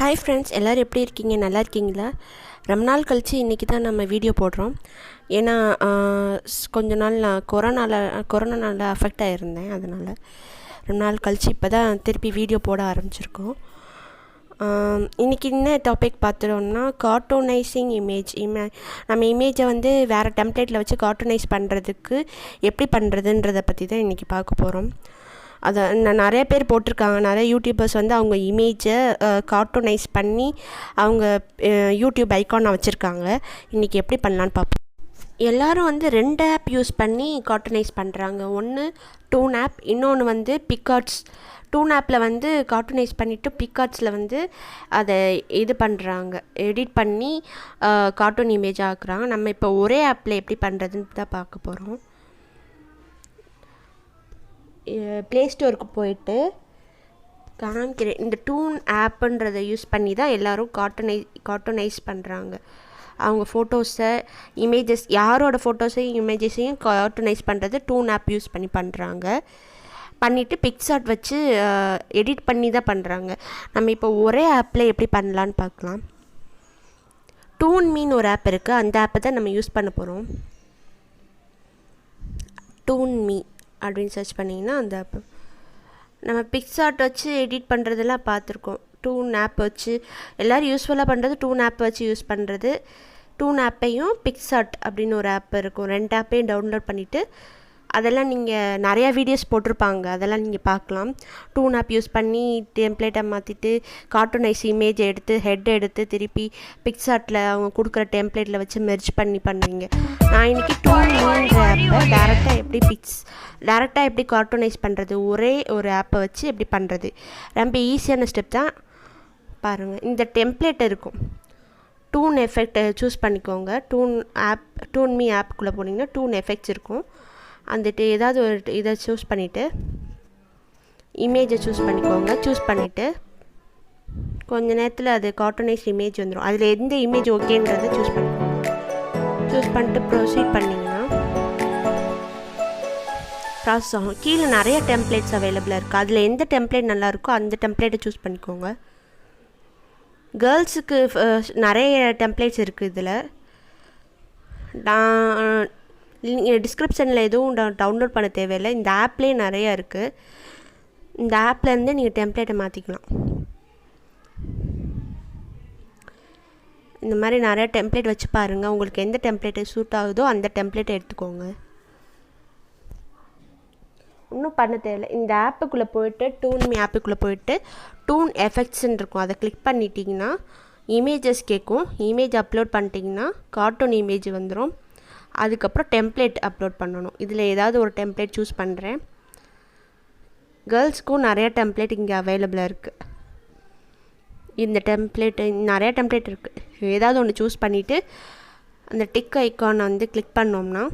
Hi friends, எல்லோரும் எப்படி இருக்கீங்க? நல்லா இருக்கீங்களா? ரொம்ப நாள் கழித்து இன்றைக்கி தான் நம்ம வீடியோ போடுறோம். ஏன்னா கொஞ்ச நாள் நான் கொரோனாவில் அஃபெக்ட் ஆகிருந்தேன். அதனால் ரொம்ப நாள் கழித்து இப்போ தான் திருப்பி வீடியோ போட ஆரம்பிச்சிருக்கோம். இன்றைக்கி என்ன டாபிக் பார்த்துட்டோம்னா கார்ட்டூனைசிங் நம்ம இமேஜை வந்து வேறு டெம்ப்ளேட்டில் வச்சு கார்ட்டூனைஸ் பண்ணுறதுக்கு எப்படி பண்ணுறதுன்றதை பற்றி தான் இன்றைக்கி பார்க்க போகிறோம். அதை நிறைய பேர் போட்டிருக்காங்க. நிறைய யூடியூபர்ஸ் வந்து அவங்க இமேஜை கார்ட்டூனைஸ் பண்ணி அவங்க யூடியூப் ஐக்கானை வச்சுருக்காங்க. இன்றைக்கி எப்படி பண்ணலான்னு பார்ப்போம். எல்லோரும் வந்து 2 ஆப் யூஸ் பண்ணி கார்ட்டூனைஸ் பண்ணுறாங்க. ஒன்று டூன் ஆப், இன்னொன்று வந்து பிக்கார்ட்ஸ். டூன் ஆப்பில் வந்து கார்ட்டூனைஸ் பண்ணிவிட்டு பிக்கார்ட்ஸில் வந்து அதை இது பண்ணுறாங்க, எடிட் பண்ணி கார்ட்டூன் இமேஜ் ஆக்குறாங்க. நம்ம இப்போ ஒரே ஆப்பில் எப்படி பண்ணுறதுன்னு தான் பார்க்க போகிறோம். ப்ளே ஸ்டோருக்கு போயிட்டு காமிக்கிறேன். இந்த டூன் ஆப்புன்றதை யூஸ் பண்ணி தான் எல்லோரும் கார்ட்டூனைஸ் பண்ணுறாங்க. அவங்க ஃபோட்டோஸை, இமேஜஸ், யாரோட ஃபோட்டோஸையும் இமேஜஸையும் கார்ட்டூனைஸ் பண்ணுறது டூன் ஆப் யூஸ் பண்ணி பண்ணுறாங்க. பண்ணிவிட்டு பிக்சார்ட் வச்சு எடிட் பண்ணி தான் பண்ணுறாங்க. நம்ம இப்போ ஒரே ஆப்பில் எப்படி பண்ணலான்னு பார்க்கலாம். டூன் மீன் ஒரு ஆப் இருக்குது, அந்த ஆப்பை தான் நம்ம யூஸ் பண்ண போகிறோம். டூன் மீ அப்படின்னு சர்ச் பண்ணிங்கன்னா அந்த ஆப்பு. நம்ம பிக்சார்ட் வச்சு எடிட் பண்ணுறதெல்லாம் பார்த்துருக்கோம். டூன் ஆப் வச்சு எல்லோரும் யூஸ்ஃபுல்லாக பண்ணுறது டூன் ஆப் வச்சு யூஸ் பண்ணுறது. டூன் ஆப்பையும் பிக்சார்ட் அப்படின்னு ஒரு ஆப் இருக்கும், 2 ஆப்பையும் டவுன்லோட் பண்ணிவிட்டு அதெல்லாம் நீங்கள் நிறையா வீடியோஸ் போட்டிருப்பாங்க, அதெல்லாம் நீங்கள் பார்க்கலாம். டூன் ஆப் யூஸ் பண்ணி டெம்ப்ளேட்டை மாற்றிட்டு கார்ட்டூனைஸ் இமேஜ் எடுத்து ஹெட் எடுத்து திருப்பி பிக்சார்ட்டில் அவங்க கொடுக்குற டெம்ப்ளேட்டில் வச்சு மெர்ஜ் பண்ணி பண்ணுவீங்க. நான் இன்றைக்கி டூன்ற ஆப்பை டேரெக்டாக எப்படி கார்ட்டூனைஸ் பண்ணுறது, ஒரே ஒரு ஆப்பை வச்சு எப்படி பண்ணுறது, ரொம்ப ஈஸியான ஸ்டெப் தான். பாருங்கள், இந்த டெம்ப்ளேட் இருக்கும். டூன் எஃபெக்ட் சூஸ் பண்ணிக்கோங்க. டூன் மீ ஆப்புக்குள்ளே போனீங்கன்னா டூன் எஃபெக்ட்ஸ் இருக்கும். அந்த ஏதாவது ஒரு இதை சூஸ் பண்ணிவிட்டு இமேஜை சூஸ் பண்ணிக்கோங்க. சூஸ் பண்ணிவிட்டு கொஞ்ச நேரத்தில் அது கார்ட்டூனைஸ் இமேஜ் வந்துடும். அதில் எந்த இமேஜ் ஓகேன்றதை சூஸ் பண்ணிக்கோங்க. சூஸ் பண்ணிட்டு ப்ரொசீட் பண்ணிங்கன்னா ப்ராசஸ் ஆகும். கீழே நிறைய டெம்ப்ளேட்ஸ் அவைலபிளாக இருக்குது. அதில் எந்த டெம்ப்ளேட் நல்லாயிருக்கோ அந்த டெம்ப்ளேட்டை சூஸ் பண்ணிக்கோங்க. கேர்ள்ஸுக்கு நிறைய டெம்ப்ளேட்ஸ் இருக்குது. இதில் நீங்கள் டிஸ்கிரிப்ஷனில் எதுவும் டவுன்லோட் பண்ண தேவையில்லை. இந்த ஆப்லேயே நிறையா இருக்குது. இந்த ஆப்லேருந்து நீங்கள் டெம்ப்ளேட்டை மாற்றிக்கலாம். இந்த மாதிரி நிறையா டெம்ப்ளேட் வச்சு பாருங்கள். உங்களுக்கு எந்த டெம்ப்ளேட்டு சூட் ஆகுதோ அந்த டெம்ப்ளேட்டை எடுத்துக்கோங்க. இன்னும் பண்ண தேவையில்லை. இந்த ஆப்புக்குள்ளே போய்ட்டு டூன் மீ ஆப்புக்குள்ளே போய்ட்டு டூன் எஃபெக்ட்ஸ்ன்னு இருக்கும், அதை கிளிக் பண்ணிட்டீங்கன்னா இமேஜஸ் கேட்கும். இமேஜ் அப்லோட் பண்ணிட்டீங்கன்னா கார்ட்டூன் இமேஜ் வந்துடும். அதுக்கப்புறம் டெம்ப்ளேட் அப்லோட் பண்ணணும். இதில் ஏதாவது ஒரு டெம்ப்ளேட் சூஸ் பண்ணுறேன். கேர்ள்ஸ்க்கும் நிறையா டெம்ப்ளேட் இங்கே அவைலபிளாக இருக்குது. இந்த டெம்ப்ளேட்டு நிறையா டெம்ப்ளேட் இருக்குது. ஏதாவது ஒன்று சூஸ் பண்ணிவிட்டு அந்த டிக் ஐக்கானை வந்து கிளிக் பண்ணோம்னா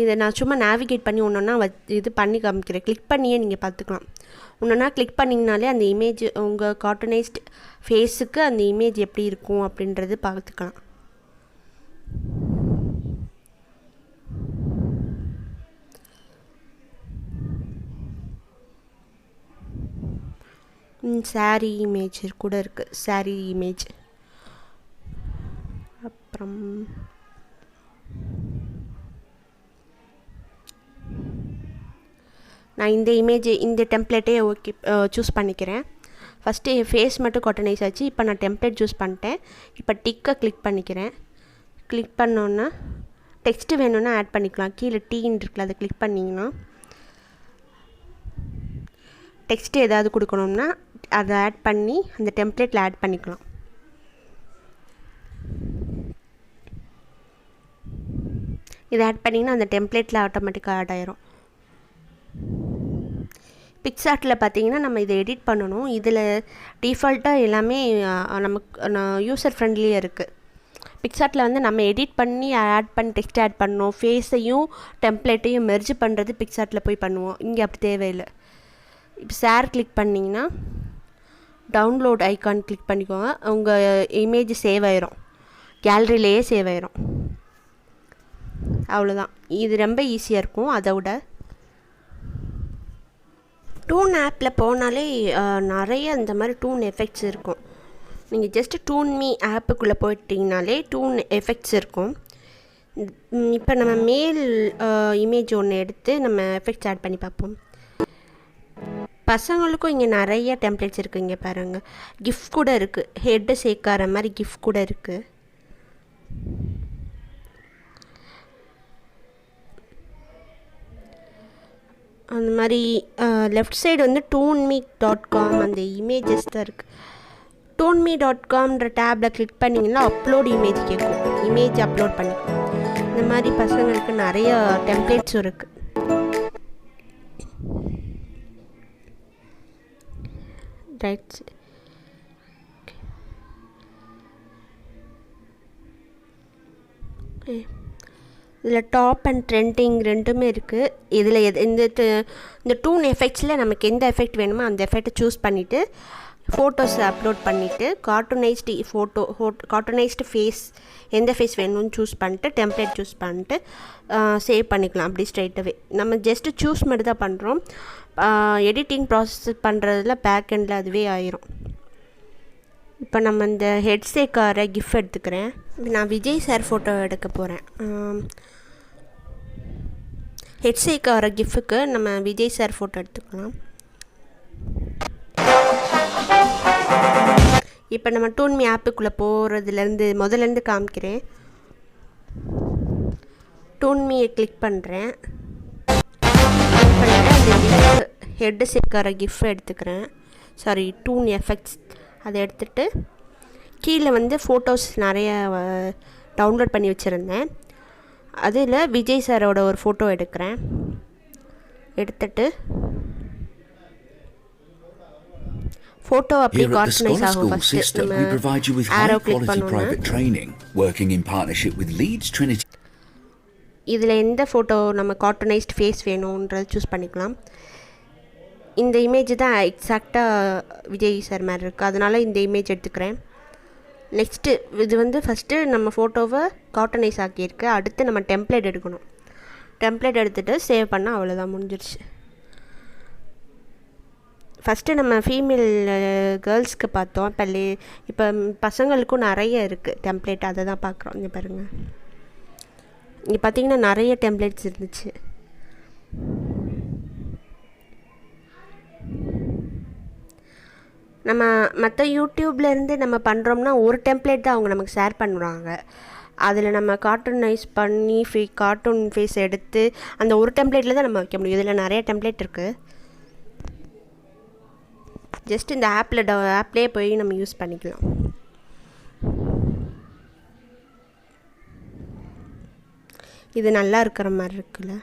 இதை நான் சும்மா நேவிகேட் பண்ணி ஒன்றுன்னா இது பண்ணி காமிக்கிறேன். கிளிக் பண்ணியே நீங்கள் பார்த்துக்கலாம். ஒன்றுனா கிளிக் பண்ணிங்கனாலே அந்த இமேஜ் உங்கள் கார்ட்டூனைஸ்ட் ஃபேஸுக்கு அந்த இமேஜ் எப்படி இருக்கும் அப்படின்றது பார்த்துக்கலாம். சாரீ இமேஜ் கூட இருக்குது. சாரீ இமேஜ். அப்புறம் நான் இந்த டெம்ப்ளேட்டே ஓகே சூஸ் பண்ணிக்கிறேன். ஃபஸ்ட்டு என் ஃபேஸ் மட்டும் கார்ட்டூனைஸ் ஆச்சு. இப்போ நான் டெம்ப்ளேட் சூஸ் பண்ணிட்டேன். இப்போ டிக்கை கிளிக் பண்ணிக்கிறேன். கிளிக் பண்ணோன்னா டெக்ஸ்ட்டு வேணும்னா ஆட் பண்ணிக்கலாம். கீழே டீன்னு இருக்குல்ல, அதை கிளிக் பண்ணிங்கன்னா டெக்ஸ்ட்டு ஏதாவது கொடுக்கணும்னா அதை ஆட் பண்ணி அந்த டெம்ப்ளேட்டில் ஆட் பண்ணிக்கலாம். இதை ஆட் பண்ணிங்கன்னா அந்த டெம்ப்ளேட்டில் ஆட்டோமேட்டிக்காக ஆட் ஆயிரும். பிக்சார்ட்டில் பார்த்தீங்கன்னா நம்ம இதை எடிட் பண்ணணும். இதில் டிஃபால்ட்டாக எல்லாமே நமக்கு யூசர் ஃப்ரெண்ட்லியாக இருக்குது. பிக்சார்ட்டில் வந்து நம்ம எடிட் பண்ணி ஆட் பண்ணி டெக்ஸ்ட் ஆட் பண்ணணும். ஃபேஸையும் டெம்ப்ளேட்டையும் மெர்ஜ் பண்ணுறது பிக்சார்ட்டில் போய் பண்ணுவோம். இங்கே அப்படி தேவையில்லை. இப்போ ஷேர் கிளிக் பண்ணிங்கன்னா டவுன்லோட் ஐக்கான் கிளிக் பண்ணிக்கோங்க. உங்கள் இமேஜ் சேவ் ஆயிரும், கேலரியிலேயே சேவ் ஆயிரும். அவ்வளோதான். இது ரொம்ப ஈஸியாக இருக்கும். அதை விட டூன் ஆப்பில் போனாலே நிறைய இந்த மாதிரி டூன் எஃபெக்ட்ஸ் இருக்கும். நீங்கள் ஜஸ்ட்டு டூன் மீ ஆப்புக்குள்ளே போயிட்டிங்கனாலே டூன் எஃபெக்ட்ஸ் இருக்கும். இப்போ நம்ம மேல் இமேஜ் ஒன்று எடுத்து நம்ம எஃபெக்ட்ஸ் ஆட் பண்ணி பார்ப்போம். பசங்களுக்கும் இங்கே நிறைய டெம்ப்ளேட்ஸ் இருக்குது. இங்கே பாருங்கள், கிஃப்ட் கூட இருக்குது. ஹெட்டு சேர்க்கார மாதிரி கிஃப்ட் கூட இருக்குது. அந்த மாதிரி லெஃப்ட் சைடு வந்து toonme.com அந்த இமேஜஸ் தான் இருக்குது. toonme.comன்ற டேப்பில் கிளிக் பண்ணிங்கன்னா அப்லோட் இமேஜ் கேட்கும். இமேஜ் அப்லோட் பண்ணிக்கலாம். இந்த மாதிரி பசங்களுக்கு நிறைய டெம்ப்ளேட்ஸும் இருக்குது. ரைட், இதில் டாப் அண்ட் ட்ரெண்டிங் ரெண்டுமே இருக்குது. இதில் இந்த டூன் எஃபெக்ட்ஸில் நமக்கு எந்த எஃபெக்ட் வேணுமோ அந்த எஃபெக்டை சூஸ் பண்ணிவிட்டு ஃபோட்டோஸை அப்லோட் பண்ணிவிட்டு கார்ட்டூனைஸ்டு ஃபேஸ் எந்த ஃபேஸ் வேணும்னு சூஸ் பண்ணிட்டு டெம்ப்ளேட் சூஸ் பண்ணிட்டு சேவ் பண்ணிக்கலாம். அப்படி ஸ்ட்ரைட்டாகவே நம்ம ஜஸ்ட்டு சூஸ் மட்டும் தான் பண்ணுறோம். எடிட்டிங் ப்ராசஸ் பண்ணுறதுல பேக் எண்டில் அதுவே ஆயிரும். இப்போ நம்ம இந்த ஹெட்சேக்கார கிஃப்ட் எடுத்துக்கிறேன். நான் விஜய் சார் ஃபோட்டோ எடுக்க போகிறேன். ஹெட்சேக்கார கிஃப்ட்டுக்கு நம்ம விஜய் சார் ஃபோட்டோ எடுத்துக்கலாம். இப்போ நம்ம டூன்மி ஆப்புக்குள்ளே போகிறதுலேருந்து முதலேருந்து காமிக்கிறேன். டூன்மியை கிளிக் பண்ணுறேன். அந்த ஹெட்டு சேர்க்கார கிஃப்ட் எடுத்துக்கிறேன். சாரி, டூன் எஃபெக்ட்ஸ் அதை எடுத்துகிட்டு கீழே வந்து ஃபோட்டோஸ் நிறைய டவுன்லோட் பண்ணி வச்சுருந்தேன். அதில் விஜய் சாரோட ஒரு ஃபோட்டோ எடுக்கிறேன். எடுத்துட்டு ஃபோட்டோ அப்படியே கார்ட்டனைஸ் ஆகும். ஃபர்ஸ்ட் நம்ம ஆரோ கிளிக் பண்ணோம்னா இதில் எந்த ஃபோட்டோ நம்ம கார்ட்டனைஸ்ட் ஃபேஸ் வேணுன்றது சூஸ் பண்ணிக்கலாம். இந்த இமேஜ் தான் எக்ஸாக்டாக விஜய் சார் மாதிரி இருக்குது, அதனால் இந்த இமேஜ் எடுத்துக்கிறேன். நெக்ஸ்ட்டு இது வந்து ஃபஸ்ட்டு நம்ம ஃபோட்டோவை கார்ட்டனைஸ் ஆக்கியிருக்கு. அடுத்து நம்ம டெம்ப்ளேட் எடுக்கணும். டெம்ப்ளேட் எடுத்துகிட்டு சேவ் பண்ணால் அவ்வளோதான், முடிஞ்சிருச்சு. ஃபஸ்ட்டு நம்ம ஃபீமேல் கேர்ள்ஸ்க்கு பார்த்தோம். இப்போ பசங்களுக்கும் நிறைய இருக்குது டெம்ப்ளேட், அதை தான் பார்க்குறோம். இங்கே பாருங்கள், இங்கே பார்த்தீங்கன்னா நிறைய டெம்ப்ளேட்ஸ் இருந்துச்சு. நம்ம மற்ற யூடியூப்லேருந்து நம்ம பண்ணுறோம்னா ஒரு டெம்ப்ளேட் தான் அவங்க நமக்கு ஷேர் பண்ணுறாங்க. அதில் நம்ம கார்ட்டூனைஸ் பண்ணி கார்ட்டூன் ஃபேஸ் எடுத்து அந்த ஒரு டெம்ப்ளேட்டில் தான் நம்ம வைக்க முடியும். இதில் நிறைய டெம்ப்ளேட் இருக்குது. ஜஸ்ட் இந்த ஆப்லேயே போய் நம்ம யூஸ் பண்ணிக்கலாம். இது நல்லா இருக்கிற மாதிரி இருக்குல்ல.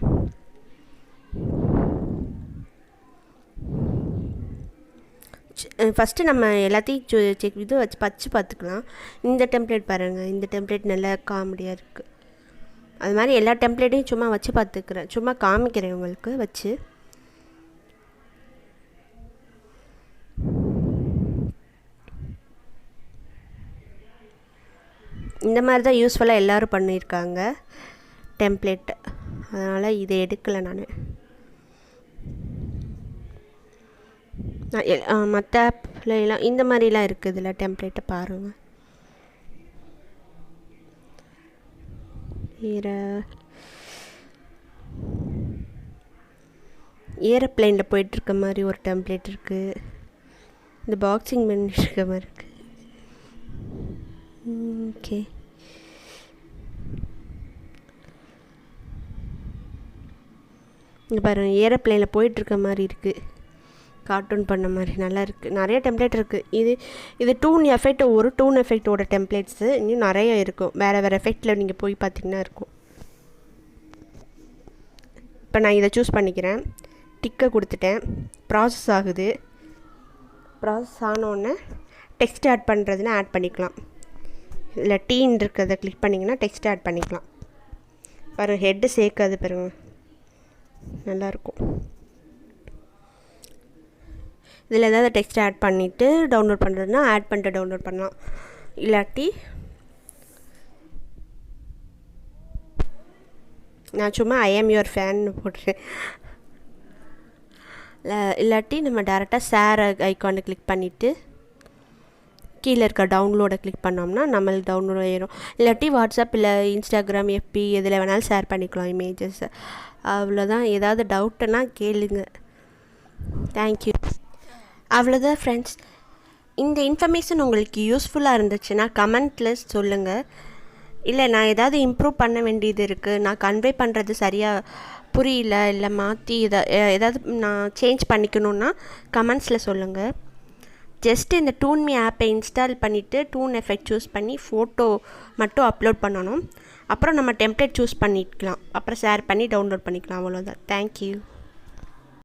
ஃபஸ்ட்டு நம்ம எல்லாத்தையும் இது வச்சு பார்த்துக்கலாம். இந்த டெம்ப்ளேட் பாருங்கள், இந்த டெம்ப்ளேட் நல்லா காமெடியாக இருக்குது. அது மாதிரி எல்லா டெம்ப்ளேட்டையும் சும்மா வச்சு பார்த்துக்கிறேன், சும்மா காமிக்கிறேன் உங்களுக்கு வச்சு. இந்த மாதிரி தான் யூஸ்ஃபுல்லாக எல்லோரும் பண்ணியிருக்காங்க டெம்ப்ளேட்டு, அதனால் இதை எடுக்கலை நான். மற்ற ஆப்லாம் இந்த மாதிரிலாம் இருக்குது. இதில் டெம்ப்ளேட்டை பாருங்கள். ஏரோப்ளைனில் போயிட்டுருக்க மாதிரி ஒரு டெம்ப்ளேட் இருக்குது. இந்த பாக்ஸிங் பண்ணிட்டுருக்க மாதிரி இருக்குது. ஓகே, இங்கே பாருங்கள், ஏரோப்ளைனில் போயிட்டுருக்க மாதிரி இருக்குது, கார்ட்டூன் பண்ண மாதிரி நல்லா இருக்குது. நிறைய டெம்ப்ளேட் இருக்குது. இது டூன் எஃபெக்ட், ஒரு டூன் எஃபெக்டோட டெம்ப்ளேட்ஸு இன்னும் நிறைய இருக்கும். வேறு எஃபெக்டில் நீங்கள் போய் பார்த்தீங்கன்னா இருக்கும். இப்போ நான் இதை சூஸ் பண்ணிக்கிறேன். டிக்கை கொடுத்துட்டேன். ப்ராசஸ் ஆகுது. ப்ராசஸ் ஆனோடனே டெக்ஸ்ட் ஆட் பண்ணுறதுன்னா ஆட் பண்ணிக்கலாம். இல்லை டீன் இருக்கிறத கிளிக் பண்ணிங்கன்னா டெக்ஸ்ட் ஆட் பண்ணிக்கலாம். பாருங்கள், ஹெட்டு சேர்க்காது பாருங்கள், நல்லாயிருக்கும். இதில் ஏதாவது டெக்ஸ்ட் ஆட் பண்ணிவிட்டு டவுன்லோட் பண்ணுறதுனா ஆட் பண்ணிட்டு டவுன்லோட் பண்ணலாம். இல்லாட்டி நான் சும்மா ஐ ஆம் யுவர் ஃபேன் போட்டுறேன். இல்லாட்டி நம்ம டேரெக்டாக ஷேர் ஐக்கானை கிளிக் பண்ணிவிட்டு கீழே இருக்க டவுன்லோடை கிளிக் பண்ணோம்னா நம்மளுக்கு டவுன்லோட் ஆயிரும். இல்லாட்டி வாட்ஸ்அப் இல்லை இன்ஸ்டாகிராம் எஃபி எதில் வேணாலும் ஷேர் பண்ணிக்கலாம் இமேஜஸ். அவ்வளோதான். ஏதாவது டவுட்டுன்னா கேளுங்க. தேங்க்யூ. அவ்வளோதான் ஃப்ரெண்ட்ஸ். இந்த இன்ஃபர்மேஷன் உங்களுக்கு யூஸ்ஃபுல்லாக இருந்துச்சுன்னா கமெண்ட்டில் சொல்லுங்கள். இல்லை நான் ஏதாவது இம்ப்ரூவ் பண்ண வேண்டியது இருக்குது, நான் கன்வே பண்ணுறது சரியாக புரியல, இல்லை மாற்றி ஏதாவது நான் சேஞ்ச் பண்ணிக்கணுன்னா கமெண்ட்ஸில் சொல்லுங்கள். ஜஸ்ட் இந்த டூன்மி ஆப்பை இன்ஸ்டால் பண்ணிவிட்டு டூன் எஃபெக்ட் சூஸ் பண்ணி ஃபோட்டோ மட்டும் அப்லோட் பண்ணணும். அப்புறம் நம்ம டெம்ப்ளேட் சூஸ் பண்ணிக்கலாம். அப்புறம் ஷேர் பண்ணி டவுன்லோட் பண்ணிக்கலாம். அவ்வளோதான். தேங்க்யூ.